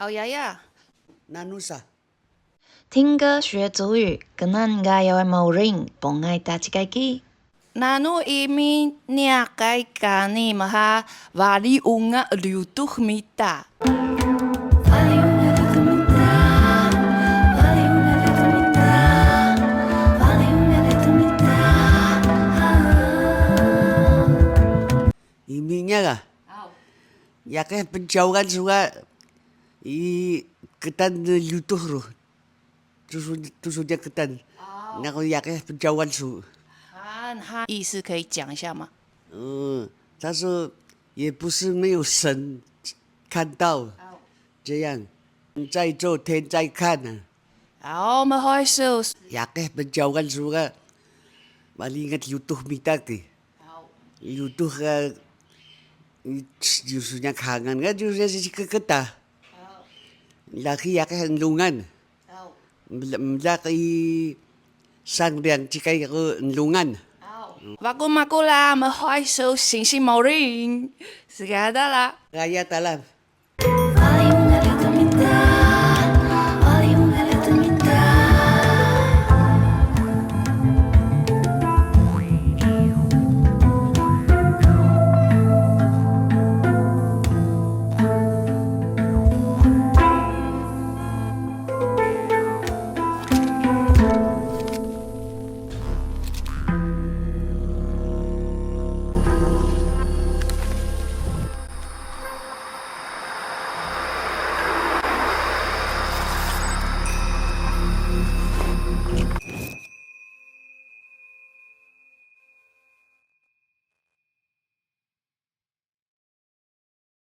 哦呀呀， Nanusa. 听歌学族语，跟咱家有某人帮爱打起机。 nanu imi nia kai kani maha vali unga liutuh mita. Iminya lah. Ya kan penjauhan juga i ketan lutuh roh. Tusuknya ketan. Nah kalau ya kan penjauhan su. 哈，意思可以讲一下吗？他说也不是没有神看到，这样在做天在看呢。好，我们开始。 Ya kan penjauhan juga malingat lutuh mita ke. Lutuh ka justru kangen kan justru si keketa. Laki ya kan lungan. Laki sang yang cikai ko lungan. Vaku makula, 我们开始星星某人，是干的啦。 Kaya talam.